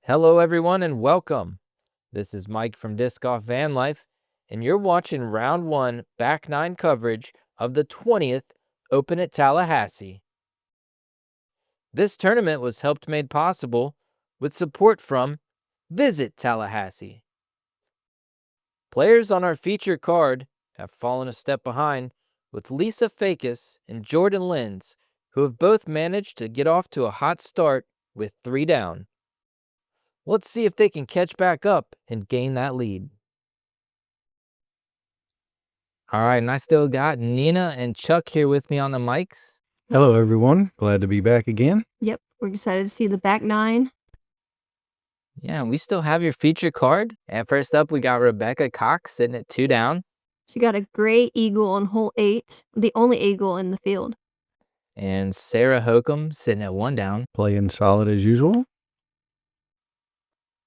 Hello everyone and welcome. This is Mike from DiscGolfVanLife and you're watching round 1 back 9 coverage of the 20th Open at Tallahassee. This tournament was helped made possible with support from Visit Tallahassee. Players on our feature card have fallen a step behind with Lisa Fakis and Jordan Lynds, who have both managed to get off to a hot start with 3 down. Let's see if they can catch back up and gain that lead. All right, and I still got Nina and Chuck here with me on the mics. Hello, everyone. Glad to be back again. Yep, we're excited to see the back 9. Yeah, we still have your feature card. And first up, we got Rebecca Cox sitting at 2 down. She got a great eagle on hole 8, the only eagle in the field. And Sarah Hokom sitting at 1 down. Playing solid as usual.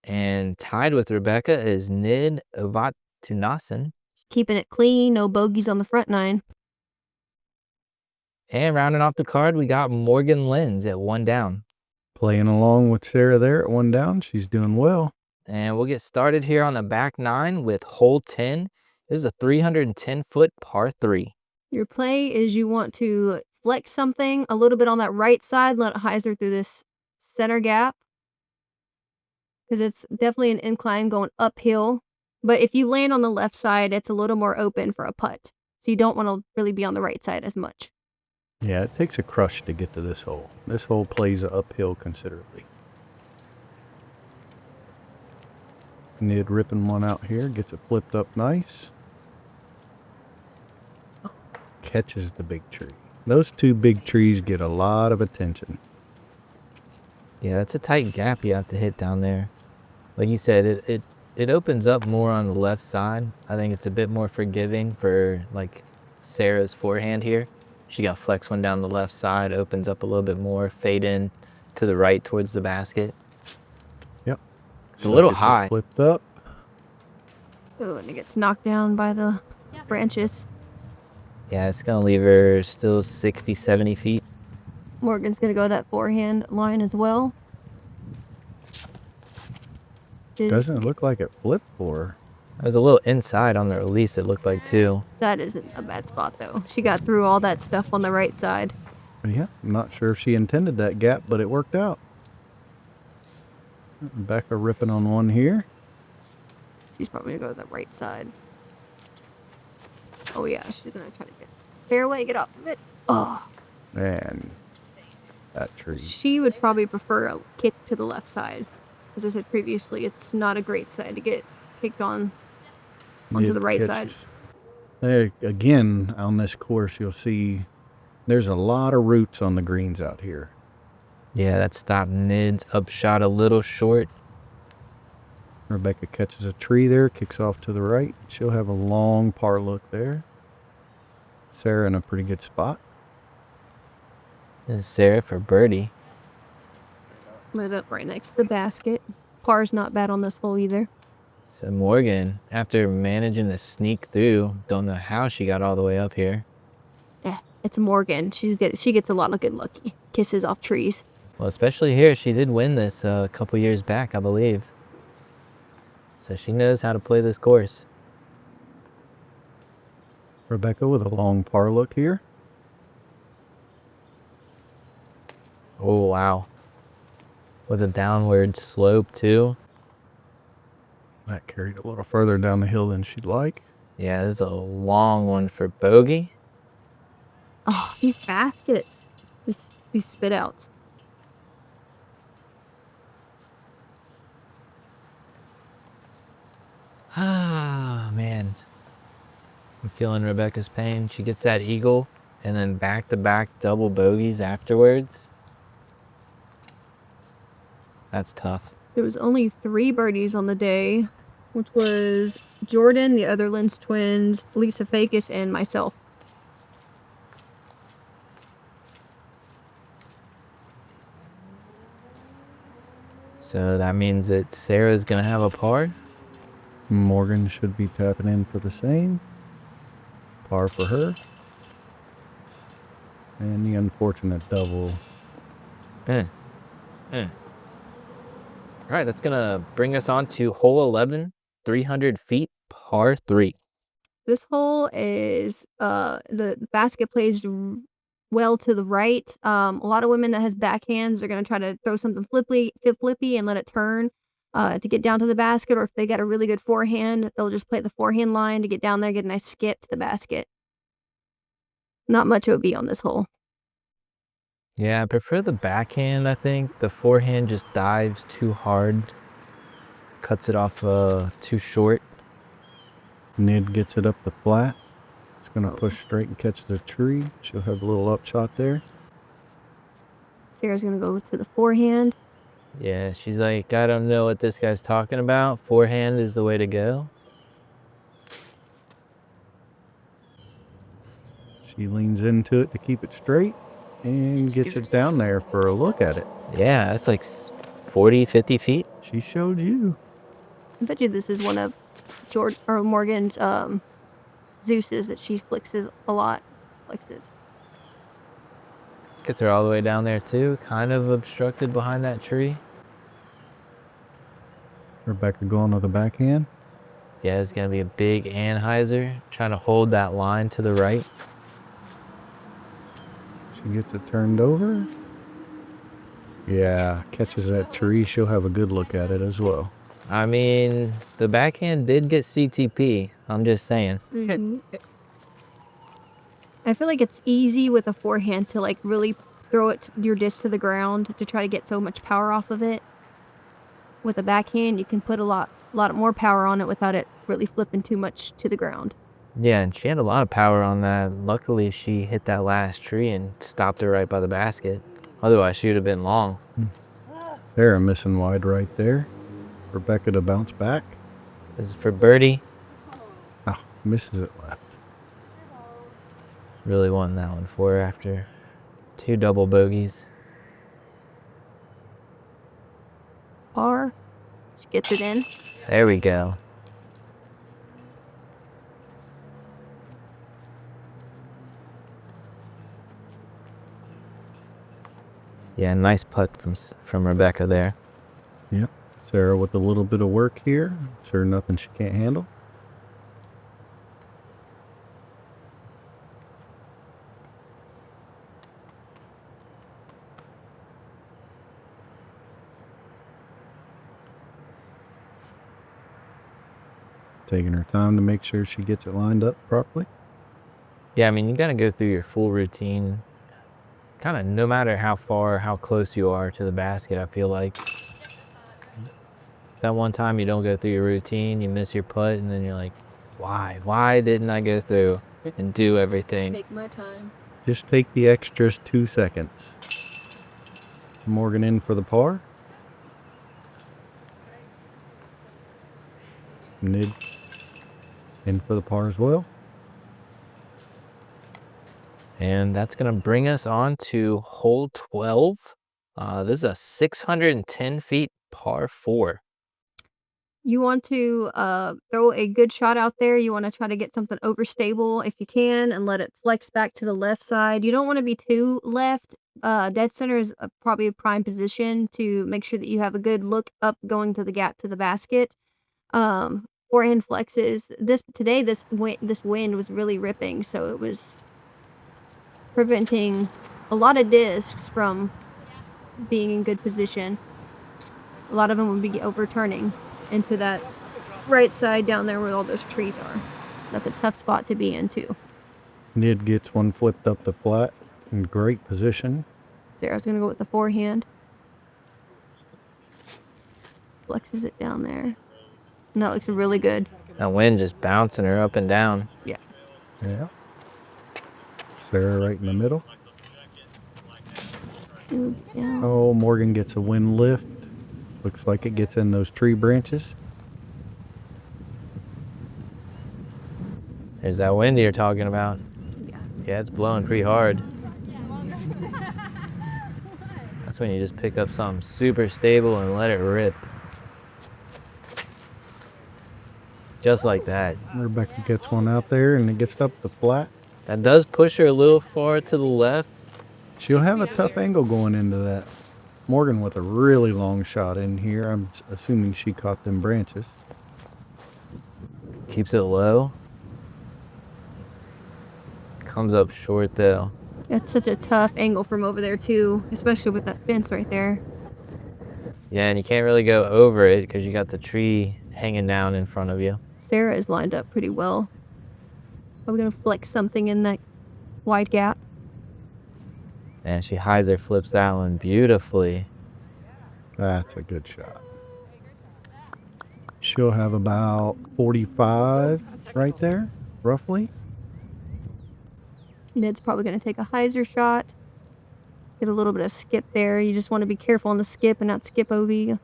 And tied with Rebecca is Nid Ovathanasin. Keeping it clean, no bogeys on the front 9. And rounding off the card, we got Morgan Lynds at 1 down. Playing along with Sarah there at 1 down. She's doing well. And we'll get started here on the back 9 with hole 10. This is a 310-foot par 3. Your play is you want to flex something a little bit on that right side, let it hyzer through this center gap. Because it's definitely an incline going uphill. But if you land on the left side, it's a little more open for a putt. So you don't want to really be on the right side as much. Yeah, it takes a crush to get to this hole. This hole plays uphill considerably. Nid ripping one out here. Gets it flipped up nice. Catches the big tree. Those 2 big trees get a lot of attention. Yeah, that's a tight gap you have to hit down there. Like you said, it opens up more on the left side. I think it's a bit more forgiving for like Sarah's forehand here. She got flex one down the left side, opens up a little bit more, fade in to the right towards the basket. Yep. It's a little high. Flipped up. Oh, and it gets knocked down by the branches. Yeah, it's going to leave her still 60, 70 feet. Morgan's going to go that forehand line as well. Doesn't look like it flipped for her. It was a little inside on the release, it looked like, too. That isn't a bad spot, though. She got through all that stuff on the right side. Yeah, I'm not sure if she intended that gap, but it worked out. Rebecca ripping on one here. She's probably going to go to the right side. Oh, yeah, she's going to try to get fairway, get off of it. Oh. And that tree. She would probably prefer a kick to the left side. As I said previously, it's not a great side to get kicked on onto the right side. There, again, on this course, you'll see there's a lot of roots on the greens out here. Yeah, that stopped Nid's upshot a little short. Rebecca catches a tree there, kicks off to the right. She'll have a long par look there. Sarah in a pretty good spot. This is Sarah for birdie. Lit up right next to the basket. Par's not bad on this hole either. So Morgan, after managing to sneak through, don't know how she got all the way up here. It's Morgan. She gets a lot of good luck kisses off trees. Well, especially here, she did win this a couple years back, I believe. So she knows how to play this course. Rebecca with a long par look here. Oh, wow. With a downward slope, too. That carried a little further down the hill than she'd like. Yeah, this is a long one for bogey. Oh, these baskets. These spit outs. Ah, man. I'm feeling Rebecca's pain. She gets that eagle and then back-to-back double bogeys afterwards. That's tough. There was only 3 birdies on the day, which was Jordan, the other Lynds twins, Lisa Fakis, and myself. So that means that Sarah's going to have a par. Morgan should be tapping in for the same. Par for her. And the unfortunate double. All right, that's going to bring us on to hole 11, 300 feet, par 3. This hole is the basket plays well to the right. A lot of women that has backhands are gonna try to throw something flippy and let it turn to get down to the basket, or if they got a really good forehand, they'll just play the forehand line to get down there, get a nice skip to the basket. Not much OB on this hole. Yeah, I prefer the backhand, I think. The forehand just dives too hard, cuts it off too short. Nid gets it up the flat. It's going to push straight and catches a tree. She'll have a little upshot there. Sarah's gonna go to the forehand. Yeah, she's like, I don't know what this guy's talking about. Forehand is the way to go. She leans into it to keep it straight and gets it down there for a look at it. Yeah, that's like 40, 50 feet. She showed you. I bet you this is one of George or Morgan's Zeus's that she flexes a lot. Flexes. Gets her all the way down there too, kind of obstructed behind that tree. Rebecca going to the backhand. Yeah, it's going to be a big anhyzer, trying to hold that line to the right. She gets it turned over. Yeah, catches that tree. She'll have a good look at it as well. I mean, the backhand did get CTP. I'm just saying. Mm-hmm. I feel like it's easy with a forehand to like really throw your disc to the ground to try to get so much power off of it. With a backhand, you can put a lot more power on it without it really flipping too much to the ground. Yeah, and she had a lot of power on that. Luckily, she hit that last tree and stopped her right by the basket. Otherwise, she would have been long. Sarah missing wide right there. Rebecca to bounce back. This is for birdie. Oh, misses it left. Really won that one for her after 2 double bogeys. Par. She gets it in. There we go. Yeah, nice putt from Rebecca there. Yep. Sarah with a little bit of work here. Sure nothing she can't handle. Taking her time to make sure she gets it lined up properly. Yeah, I mean, you got to go through your full routine. Kind of no matter how far, how close you are to the basket, I feel like. That one time you don't go through your routine, you miss your putt, and then you're like, why? Why didn't I go through and do everything? Take my time. Just take the extras 2 seconds. Morgan in for the par. Nid in for the par as well. And that's going to bring us on to hole 12. This is a 610 feet par 4. You want to throw a good shot out there. You want to try to get something overstable if you can and let it flex back to the left side. You don't want to be too left. Dead center is probably a prime position to make sure that you have a good look up going to the gap to the basket. Forehand flexes. This wind was really ripping, so it was preventing a lot of discs from being in good position. A lot of them would be overturning into that right side down there where all those trees are. That's a tough spot to be in too. Nid gets one flipped up the flat in great position. Sarah's gonna go with the forehand. Flexes it down there. And that looks really good. That wind just bouncing her up and down. Yeah. Yeah. Sarah right in the middle. Yeah. Oh, Morgan gets a wind lift. Looks like it gets in those tree branches. There's that wind you're talking about. Yeah, it's blowing pretty hard. That's when you just pick up something super stable and let it rip. Just like that. Rebecca gets one out there and it gets up the flat. That does push her a little far to the left. She'll have a tough angle going into that. Morgan with a really long shot in here. I'm assuming she caught them branches. Keeps it low. Comes up short though. That's such a tough angle from over there too, especially with that fence right there. Yeah, and you can't really go over it because you got the tree hanging down in front of you. Sarah is lined up pretty well. Are we gonna flex something in that wide gap? And she hyzer flips that one beautifully. That's a good shot. She'll have about 45 right there, roughly. Nid's probably gonna take a hyzer shot. Get a little bit of skip there. You just want to be careful on the skip and not skip OB.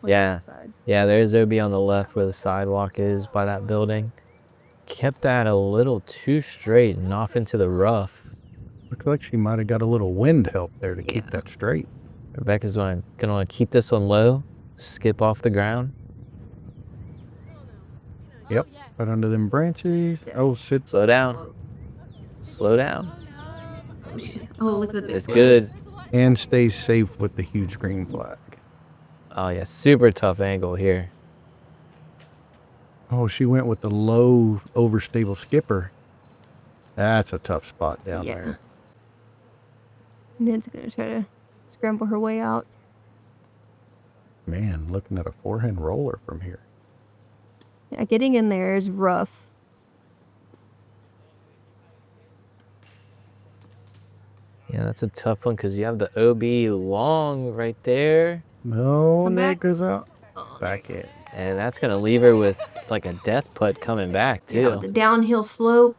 Yeah. Yeah, there's OB on the left where the sidewalk is by that building. Kept that a little too straight and off into the rough. Looks like she might have got a little wind help there to keep that straight. Rebecca's gonna want to keep this one low, skip off the ground. Yep, right under them branches. Oh, sit. Slow down. Slow down. Oh, look at this. It's good. And stay safe with the huge green flag. Oh yeah, super tough angle here. Oh, she went with the low, overstable skipper. That's a tough spot down there. Nid's gonna try to scramble her way out. Man, looking at a forehand roller from here. Yeah, getting in there is rough. Yeah, that's a tough one because you have the OB long right there. No, Come Nick back. goes out. Back in. And that's going to leave her with like a death putt coming back, too. Yeah, with the downhill slope.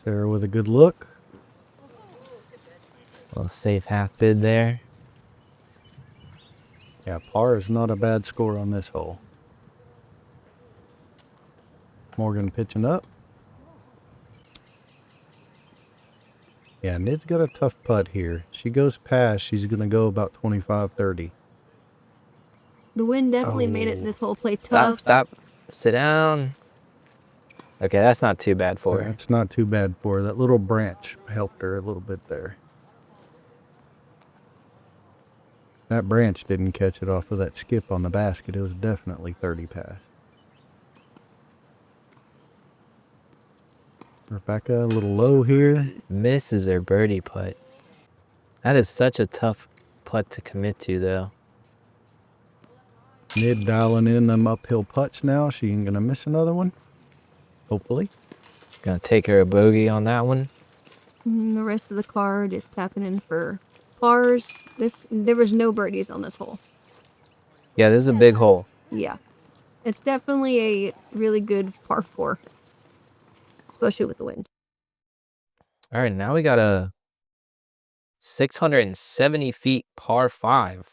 Sarah with a good look. A little safe half bid there. Yeah, par is not a bad score on this hole. Morgan pitching up. Yeah, Nid's got a tough putt here. She goes past, she's going to go about 25, 30. The wind definitely made it this whole play tough. Stop. Sit down. Okay, that's not too bad for her. That's not too bad for her. That little branch helped her a little bit there. That branch didn't catch it off of that skip on the basket. It was definitely 30 past. Rebecca, a little low here. Misses her birdie putt. That is such a tough putt to commit to, though. Nid dialing in them uphill putts now. She ain't going to miss another one. Hopefully. Gonna take her a bogey on that one. And the rest of the card is tapping in for pars. There was no birdies on this hole. Yeah, this is a big hole. Yeah. It's definitely a really good par 4. Especially with the wind. All right, now we got a 670 feet par 5.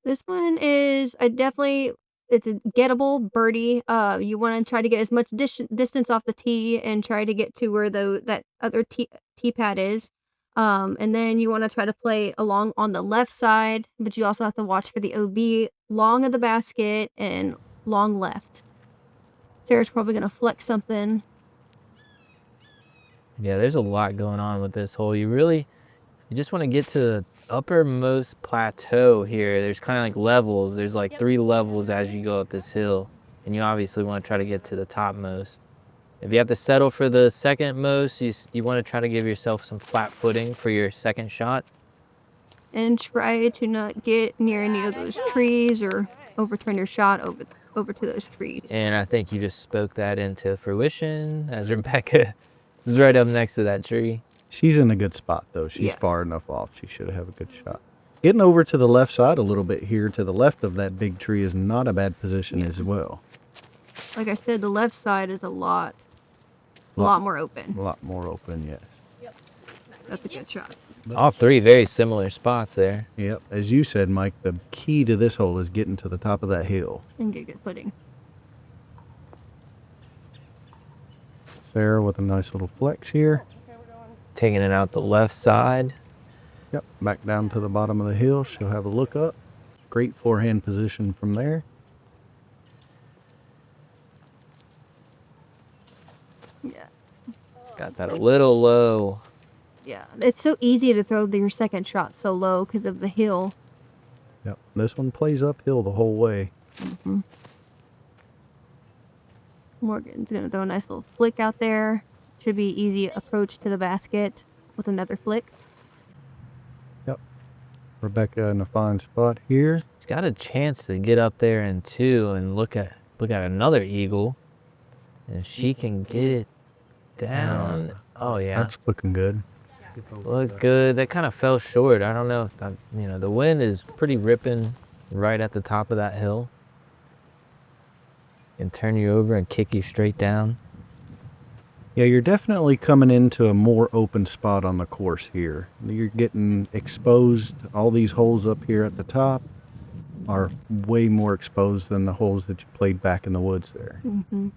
This one is it's a gettable birdie. You want to try to get as much distance off the tee and try to get to where that other tee pad is. And then you want to try to play along on the left side, but you also have to watch for the OB long of the basket and long left. Sarah's probably going to flex something. Yeah, there's a lot going on with this hole. You just want to get to the uppermost plateau here. There's kind of like levels. There's like 3 levels as you go up this hill. And you obviously want to try to get to the topmost. If you have to settle for the second most, you want to try to give yourself some flat footing for your second shot. And try to not get near any of those trees or overturn your shot over to those trees. And I think you just spoke that into fruition as Rebecca is right up next to that tree. She's in a good spot, though. She's far enough off. She should have a good shot. Getting over to the left side a little bit here to the left of that big tree is not a bad position as well. Like I said, the left side is a lot more open. A lot more open, yes. That's a good shot. All 3 very similar spots there. Yep. As you said, Mike, the key to this hole is getting to the top of that hill. And get good footing. Sarah with a nice little flex here. Taking it out the left side. Yep, back down to the bottom of the hill. She'll have a look up. Great forehand position from there. Yeah. Got that a little low. Yeah, it's so easy to throw your second shot so low because of the hill. Yep. This one plays uphill the whole way. Mm-hmm. Morgan's going to throw a nice little flick out there. Should be easy approach to the basket with another flick. Yep. Rebecca in a fine spot here. She's got a chance to get up there in 2 and look at another eagle. And if she can get it down. Oh, yeah. That's looking good. Look good. That kind of fell short. I don't know if that, the wind is pretty ripping right at the top of that hill. And turn you over and kick you straight down. Yeah, you're definitely coming into a more open spot on the course here. You're getting exposed. All these holes up here at the top are way more exposed than the holes that you played back in the woods there. Mm-hmm.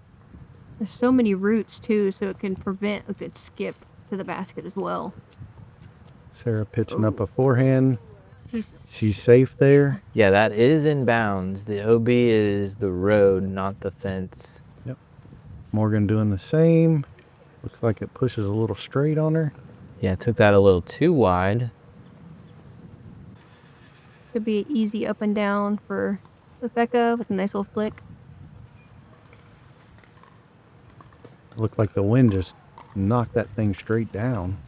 There's so many roots too, so it can prevent a good skip to the basket as well. Sarah pitching up a forehand. She's safe there. Yeah, that is in bounds. The OB is the road, not the fence. Yep. Morgan doing the same. Looks like it pushes a little straight on her. Yeah, took that a little too wide. Could be easy up and down for Rebecca with a nice little flick. Looked like the wind just knocked that thing straight down.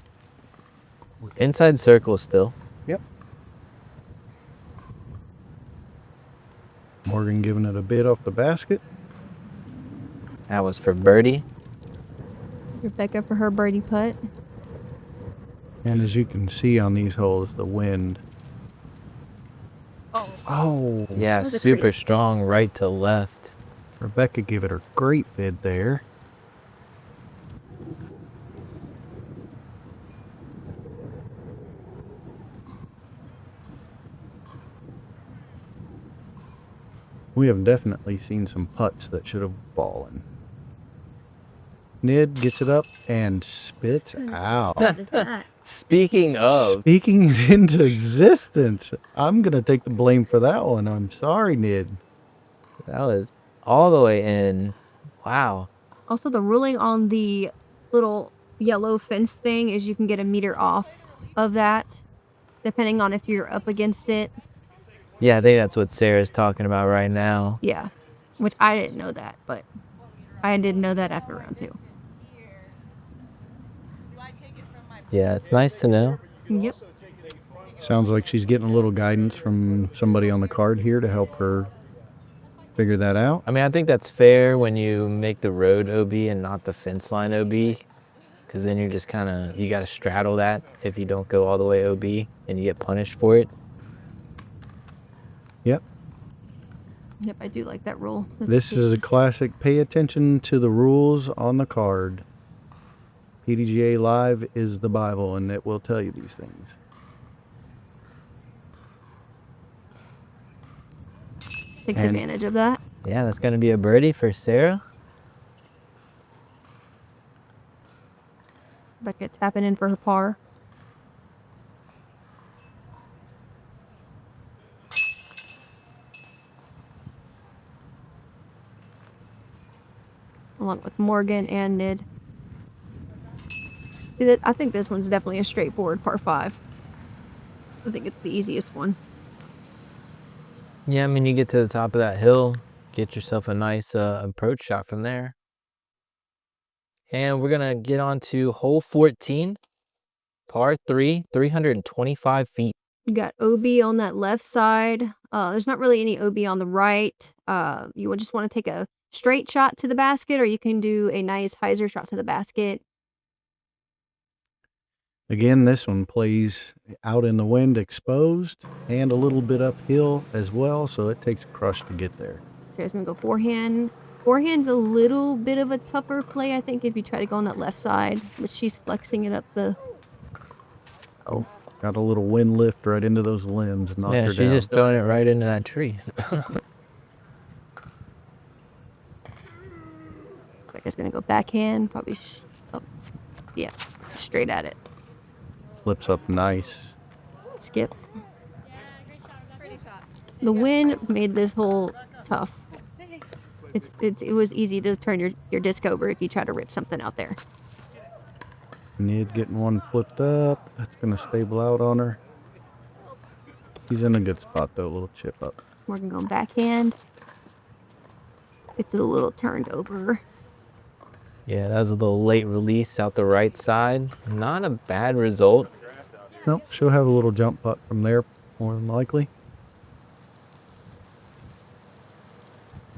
Inside circle still. Yep. Morgan giving it a bit off the basket. That was for birdie. Rebecca for her birdie putt. And as you can see on these holes, the wind. Oh. Yeah, That was a super great- strong right to left. Rebecca gave it a great bid there. We have definitely seen some putts that should have fallen. Nid gets it up and spits out. What is that? Speaking of, Speaking it into existence. I'm going to take the blame for that one. I'm sorry, Nid. that was all the way in. Wow. Also, the ruling on the little yellow fence thing is you can get a meter off of that, depending on if you're up against it. Yeah, I think that's what Sarah's talking about right now. Yeah, which I didn't know that, but I didn't know that after round 2. Yeah, it's nice to know. Yep. Sounds like she's getting a little guidance from somebody on the card here to help her figure that out. I mean, I think that's fair when you make the road OB and not the fence line OB. Because then you're just kind of, you got to straddle that if you don't go all the way OB and you get punished for it. Yep. Yep, I do like that rule. This is a classic pay attention to the rules on the card. PDGA Live is the Bible, and it will tell you these things. Takes And- advantage of that. Yeah, that's going to be a birdie for Sarah. Rebecca tapping in for her par. Along with Morgan and Nid. See, that I think this one's definitely a straightforward par 5. I think it's the easiest one. Yeah, I mean, you get to the top of that hill, get yourself a nice approach shot from there. And we're going to get on to hole 14, par 3, 325 feet. You got OB on that left side. There's not really any OB on the right. You would just want to take a straight shot to the basket, or you can do a nice hyzer shot to the basket. Again, this one plays out in the wind exposed and a little bit uphill as well, so it takes a crush to get there. Sarah's going to go forehand. Forehand's a little bit of a tougher play, I think, if you try to go on that left side, but she's flexing it up the... Oh, got a little wind lift right into those limbs. Knocked Yeah, her she's down. just throwing it right into that tree. Becca's going to go backhand, probably... yeah, straight at it. Flips up nice. Skip. The wind made this hole tough. It was easy to turn your disc over if you try to rip something out there. Nid getting one flipped up. That's going to stable out on her. She's in a good spot, though. A little chip up. Morgan going backhand. It's a little turned over. Yeah, that was a little late release out the right side. Not a bad result. Nope, she'll have a little jump putt from there, more than likely.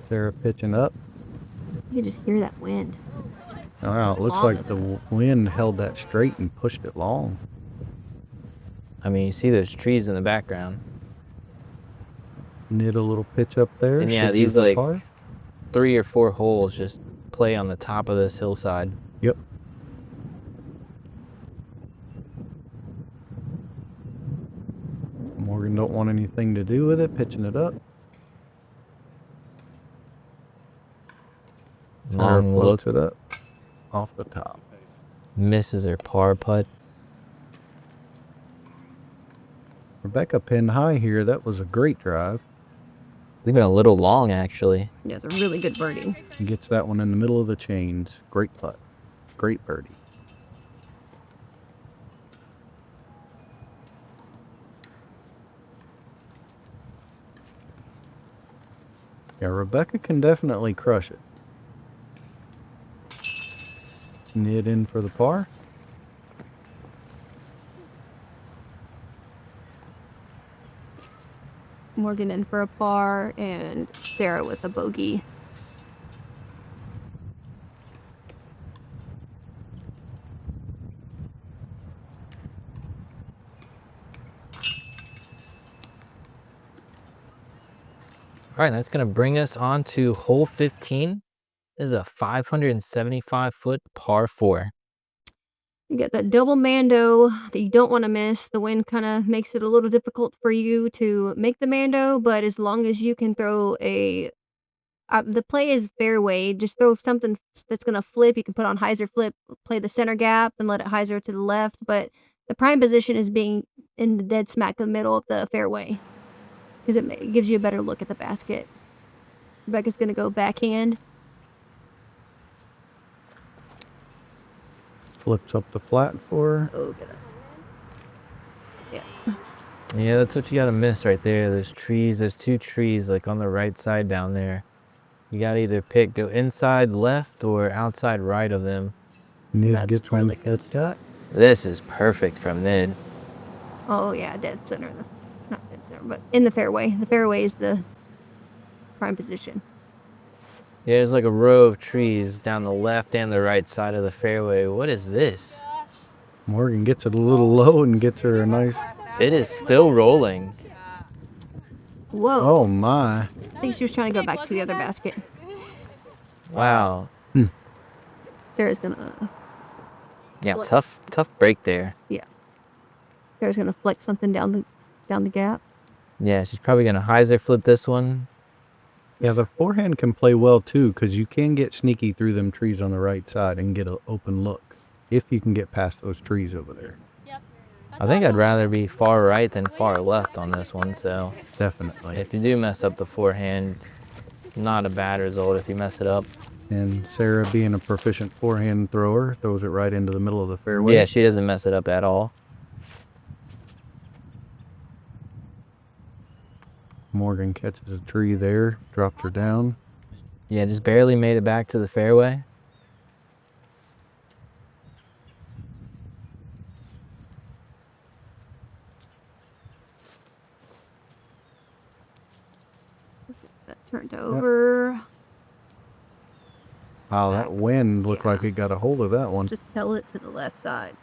Sarah pitching up. You can just hear that wind. Wow, it looks like the wind held that straight and pushed it long. I mean, you see those trees in the background. Nid a little pitch up there. And yeah, should these do the like par. 3 or 4 holes just play on the top of this hillside. Yep. Morgan don't want anything to do with it, pitching it up. Sarah Long floats look. it up off the top. Misses her par putt. Rebecca pinned high here. That was a great drive. Leaving a little long, actually. Yeah, it's a really good birdie. He gets that one in the middle of the chains. Great putt. Great birdie. Yeah, Rebecca can definitely crush it. Nid in for the par. Morgan in for a par and Sarah with a bogey. All right, that's going to bring us on to hole 15. This is a 575-foot par 4. You get that double mando that you don't want to miss. The wind kind of makes it a little difficult for you to make the mando, but as long as you can throw a... the play is fairway. Just throw something that's going to flip. You can put on hyzer flip, play the center gap, and let it hyzer to the left. But the prime position is being in the dead smack in the middle of the fairway because it gives you a better look at the basket. Rebecca's going to go backhand. Flips up the flat for her. Oh, get it. Yeah. Yeah, that's what you got to miss right there. There's trees. There's 2 trees like on the right side down there. You got to either go inside left or outside right of them. Nid That's gets really one good. shot. This is perfect from Nid. Oh, yeah, dead center. Not dead center, but in the fairway. The fairway is the prime position. Yeah, there's like a row of trees down the left and the right side of the fairway. What is this? Morgan gets it a little low and gets her a nice... It is still rolling. Whoa. Oh, my. I think she was trying to go back to the other basket. Wow. Sarah's gonna... Yeah, tough break there. Yeah. Sarah's gonna flex something down the gap. Yeah, she's probably going to hyzer flip this one. Yeah, the forehand can play well, too, because you can get sneaky through them trees on the right side and get an open look if you can get past those trees over there. I think I'd rather be far right than far left on this one, so Definitely. if you do mess up the forehand, not a bad result if you mess it up. And Sarah, being a proficient forehand thrower, throws it right into the middle of the fairway. Yeah, she doesn't mess it up at all. Morgan catches a tree there, drops her down. Yeah, just barely made it back to the fairway. That turned over. Wow, that wind looked like it got a hold of that one. Just tell it to the left side.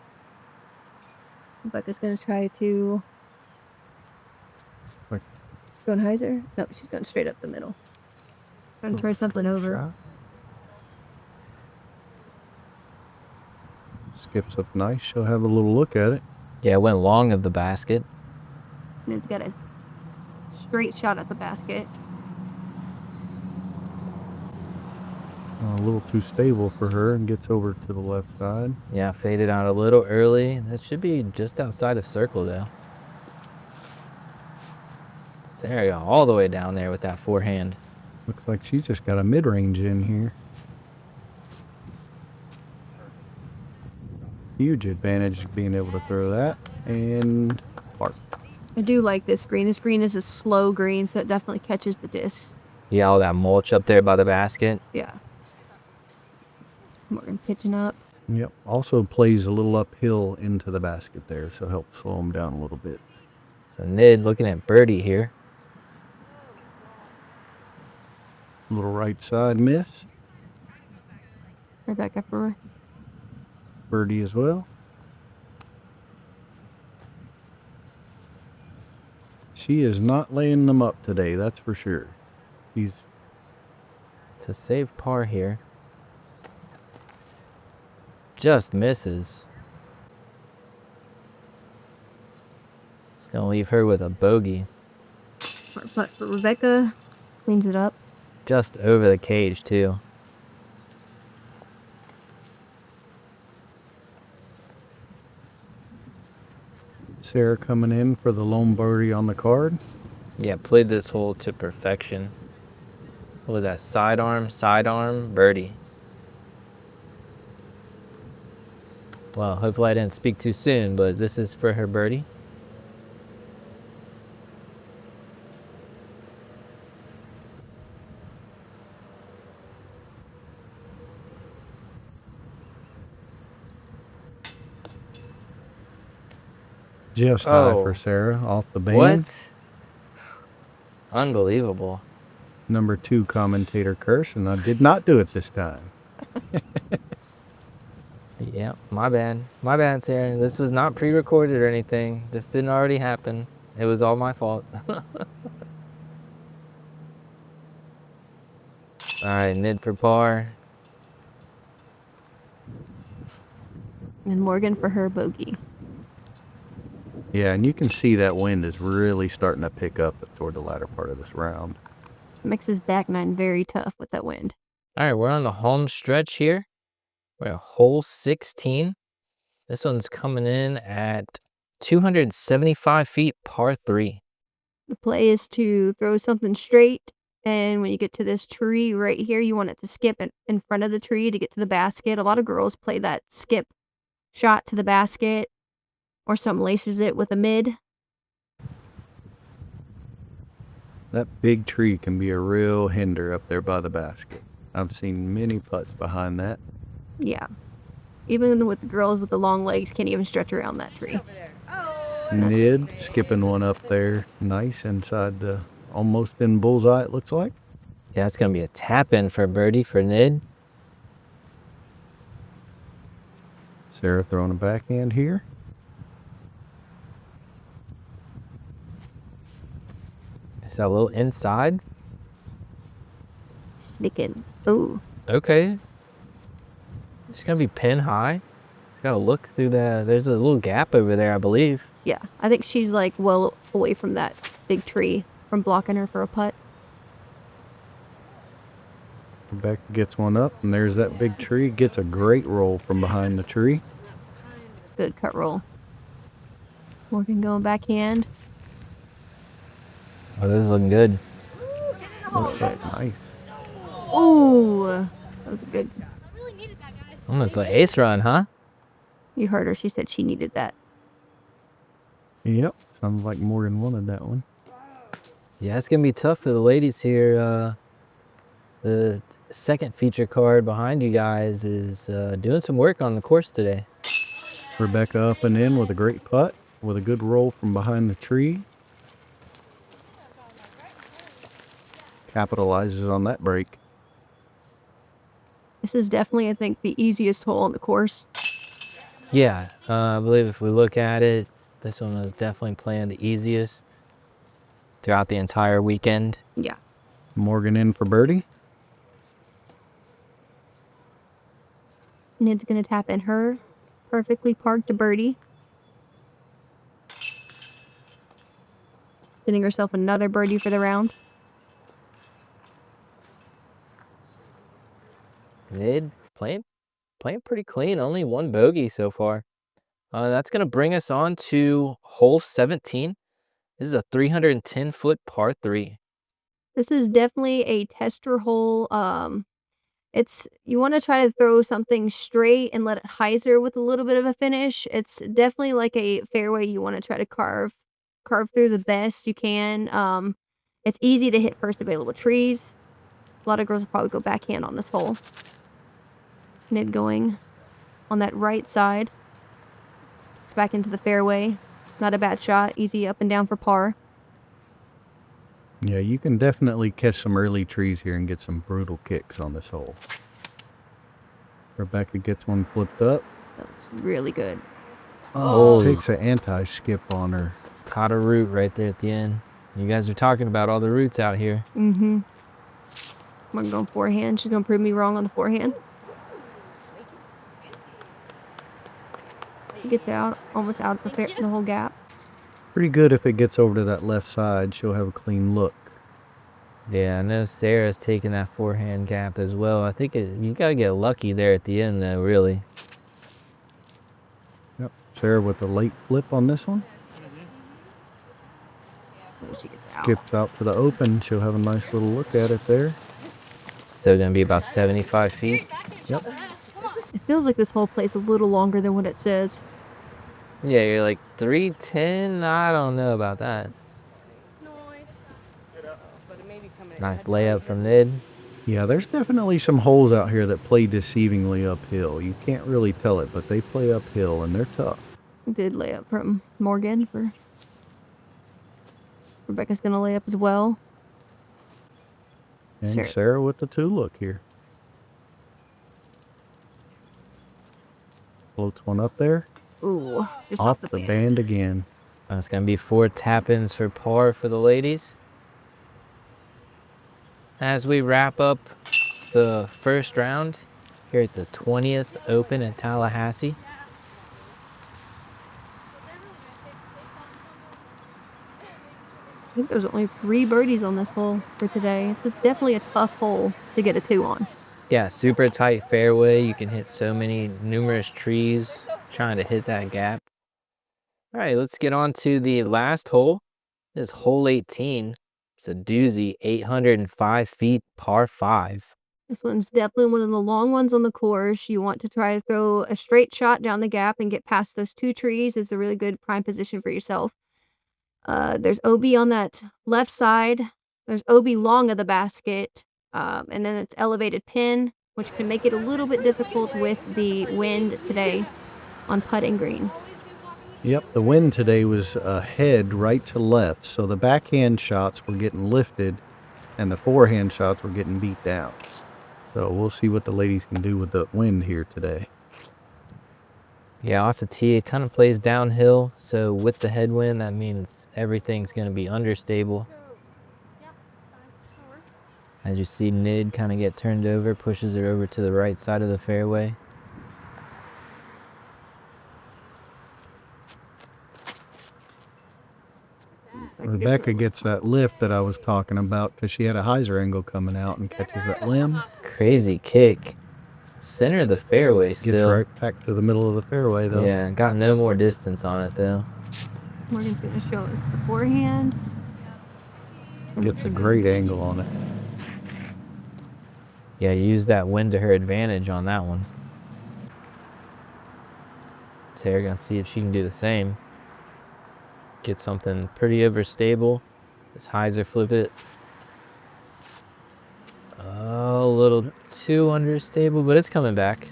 Rebecca's gonna try to... Like- She's going hyzer? No, she's going straight up the middle. Trying to try something over. Shot. Skips up nice. She'll have a little look at it. Yeah, it went long of the basket. And it's got a straight shot at the basket. A little too stable for her and gets over to the left side. Yeah, faded out a little early. That should be just outside of circle, though. Sarah got all the way down there with that forehand. Looks like she just got a mid-range in here. Huge advantage being able to throw that and park. I do like this green. This green is a slow green, so it definitely catches the discs. Yeah, all that mulch up there by the basket. Yeah. Morgan pitching up. Yep. Also plays a little uphill into the basket there, so helps slow him down a little bit. So Nid looking at birdie here. Little right side miss. Rebecca for Birdie as well. She is not laying them up today, that's for sure. She's To save par here. Just misses. It's going to leave her with a bogey. smart putt for Rebecca. Cleans it up. Just over the cage, too. Sarah coming in for the lone birdie on the card. Yeah, played this hole to perfection. What was that? Sidearm, birdie. Well, hopefully I didn't speak too soon, but this is for her birdie. Just high for Sarah off the band. What? Unbelievable. Number 2 commentator curse, and I did not do it this time. Yeah, my bad. My bad, Sarah. This was not pre-recorded or anything. This didn't already happen. It was all my fault. All right, Nid for par. And Morgan for her bogey. Yeah, and you can see that wind is really starting to pick up toward the latter part of this round. Makes his back nine very tough with that wind. All right, we're on the home stretch here. We're at hole 16. This one's coming in at 275 feet, par 3. The play is to throw something straight, and when you get to this tree right here, you want it to skip in front of the tree to get to the basket. A lot of girls play that skip shot to the basket, or some laces it with a mid. That big tree can be a real hinder up there by the basket. I've seen many putts behind that. Yeah. Even with the girls with the long legs can't even stretch around that tree. Nid skipping one up there. Nice inside the, almost in bullseye it looks like. Yeah, it's going to be a tap in for birdie for Nid. Sarah throwing a backhand here. Is that a little inside? Thinking, ooh. Okay. It's going to be pin high. It's got to look through there's a little gap over there, I believe. Yeah, I think she's like well away from that big tree from blocking her for a putt. Rebecca gets one up, and there's that big tree. Gets a great roll from behind the tree. Good cut roll. Morgan going backhand. Oh, this is looking good. Looks like nice. Ooh, that was a good. Almost like ace run, huh? You heard her. She said she needed that. Yep, sounds like Morgan wanted that one. Yeah, it's going to be tough for the ladies here. The second feature card behind you guys is doing some work on the course today. Rebecca up and in with a great putt, with a good roll from behind the tree. Capitalizes on that break. This is definitely, I think, the easiest hole on the course. Yeah, I believe if we look at it, this one was definitely playing the easiest throughout the entire weekend. Yeah. Morgan in for birdie. Nid's going to tap in her perfectly parked to birdie. Getting herself another birdie for the round. Nid playing pretty clean, only one bogey so far. That's going to bring us on to hole 17. This is a 310-foot par 3. This is definitely a tester hole. You want to try to throw something straight and let it hyzer with a little bit of a finish. It's definitely like a fairway you want to try to carve through the best you can. It's easy to hit first available trees. A lot of girls will probably go backhand on this hole. Nid going on that right side. It's back into the fairway. Not a bad shot. Easy up and down for par. Yeah, you can definitely catch some early trees here and get some brutal kicks on this hole. Rebecca gets one flipped up. That looks really good. Oh. Takes an anti-skip on her. Caught a root right there at the end. You guys are talking about all the roots out here. Mm-hmm. I'm going forehand. She's going to prove me wrong on the forehand. Gets out, almost out of the whole gap. Pretty good if it gets over to that left side. She'll have a clean look. Yeah, I know Sarah's taking that forehand gap as well. I think you got to get lucky there at the end, though, really. Yep, Sarah with a late flip on this one. She gets out. Skips out to the open. She'll have a nice little look at it there. Still going to be about 75 feet. Yep. It feels like this whole place is a little longer than what it says. Yeah, you're like 310. I don't know about that. Nice layup from Nid. Yeah, there's definitely some holes out here that play deceivingly uphill. You can't really tell it, but they play uphill and they're tough. Did layup from Morgan for Rebecca's gonna lay up as well. And Sarah with the 2 look here. Floats one up there. Ooh, just Off the band again. That's going to be 4 tap-ins for par for the ladies. As we wrap up the first round here at the 20th Open at Tallahassee. I think there's only 3 birdies on this hole for today. It's definitely a tough hole to get a 2 on. Yeah, super tight fairway. You can hit so many numerous trees trying to hit that gap. All right, let's get on to the last hole. This is hole 18. It's a doozy, 805 feet, par 5. This one's definitely one of the long ones on the course. You want to try to throw a straight shot down the gap and get past those 2 trees. It's a really good prime position for yourself. There's OB on that left side. There's OB long of the basket. And then it's elevated pin, which can make it a little bit difficult with the wind today on putting green. Yep, the wind today was head right to left, so the backhand shots were getting lifted and the forehand shots were getting beat down. So we'll see what the ladies can do with the wind here today. Yeah, off the tee, it kind of plays downhill, so with the headwind, that means everything's going to be understable. As you see Nid kind of get turned over, pushes it over to the right side of the fairway. Rebecca gets that lift that I was talking about because she had a hyzer angle coming out and catches that limb. Crazy kick. Center of the fairway still. Gets right back to the middle of the fairway though. Yeah, got no more distance on it though. Morgan's going to show us the forehand. Gets a great angle on it. Yeah, use that wind to her advantage on that one. Sarah gonna see if she can do the same. Get something pretty overstable. Just hyzer flip it. Oh, a little too understable, but it's coming back.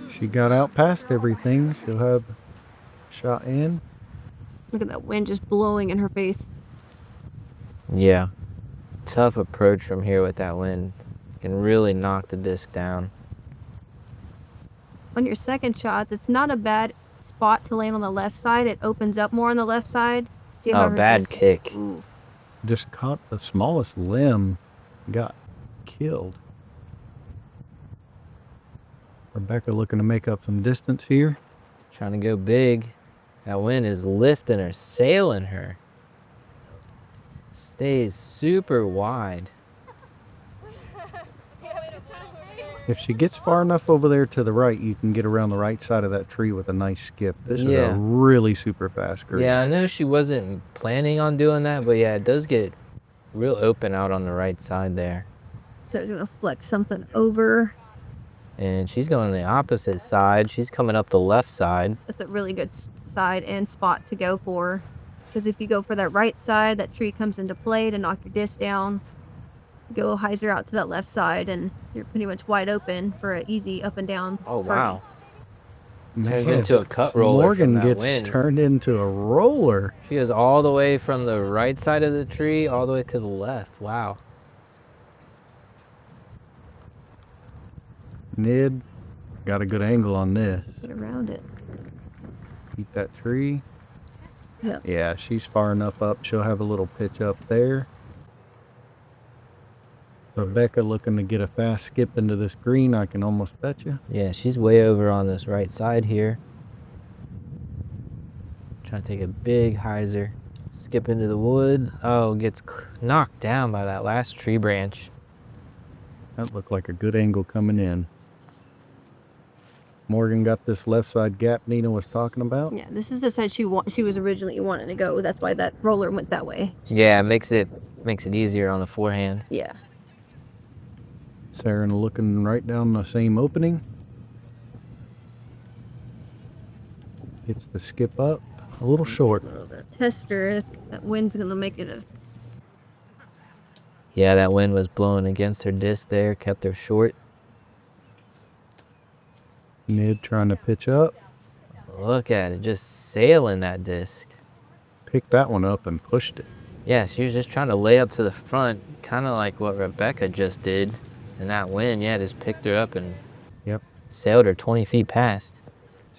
She got out past everything. She'll have a shot in. Look at that wind just blowing in her face. Yeah. Tough approach from here with that wind. Can really knock the disc down. On your second shot, that's not a bad spot to land on the left side. It opens up more on the left side. See how bad kick. Ooh. Just caught the smallest limb. Got killed. Rebecca looking to make up some distance here. Trying to go big. That wind is lifting her, sailing her. Stays super wide. If she gets far enough over there to the right, you can get around the right side of that tree with a nice skip. This is a really super fast green. Yeah, I know she wasn't planning on doing that, but yeah, it does get real open out on the right side there. So I was gonna flex something over. And she's going the opposite side. She's coming up the left side. That's a really good side and spot to go for. Because if you go for that right side, that tree comes into play to knock your disc down. Go hyzer out to that left side, and you're pretty much wide open for an easy up and down. Oh, birdie. wow. Turns Man, into a cut roller. Morgan from that gets wind. turned into a roller. She goes all the way from the right side of the tree all the way to the left. Wow. Nid got a good angle on this. Get around it. Beat that tree. Yep. Yeah, she's far enough up. She'll have a little pitch up there. Rebecca looking to get a fast skip into this green, I can almost bet you. Yeah, she's way over on this right side here. Trying to take a big hyzer. Skip into the wood. Oh, gets knocked down by that last tree branch. That looked like a good angle coming in. Morgan got this left side gap Nina was talking about. Yeah, this is the side she was originally wanting to go. That's why that roller went that way. Yeah, it makes it easier on the forehand. Yeah. Sarah looking right down the same opening. Gets the skip up. A little short. A little bit of tester. That wind's gonna make it a. Yeah, that wind was blowing against her disc there, kept her short. Nid trying to pitch up. Look at it, just sailing that disc. Picked that one up and pushed it. Yeah, she was just trying to lay up to the front, kind of like what Rebecca just did. And that wind, yeah, just picked her up and sailed her 20 feet past.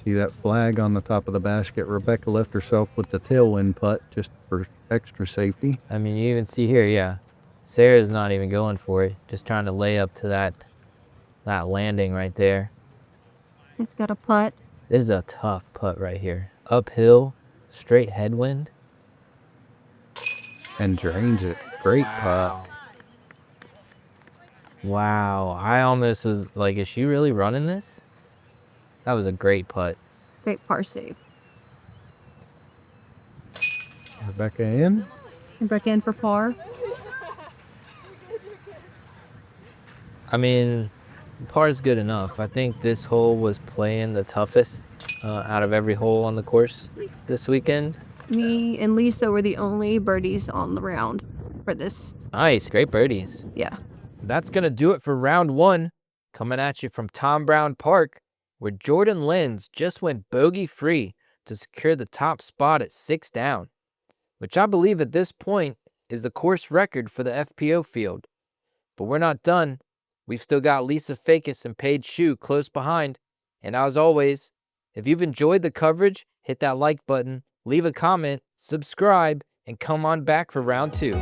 See that flag on the top of the basket? Rebecca left herself with the tailwind putt just for extra safety. I mean, you even see here, yeah, Sarah's not even going for it, just trying to lay up to that landing right there. It's got a putt. This is a tough putt right here. Uphill, straight headwind. And drains it. Great putt. Wow, I almost was like, is she really running this? That was a great putt. Great par save. Rebecca in. Rebecca in for par. I mean, par's good enough. I think this hole was playing the toughest out of every hole on the course this weekend. Me and Lisa were the only birdies on the round for this. Nice, great birdies. Yeah. That's going to do it for round one. Coming at you from Tom Brown Park, where Jordan Lynds just went bogey free to secure the top spot at 6 down, which I believe at this point is the course record for the FPO field. But we're not done. We've still got Lisa Fakis and Paige Shue close behind. And as always, if you've enjoyed the coverage, hit that like button, leave a comment, subscribe, and come on back for round two.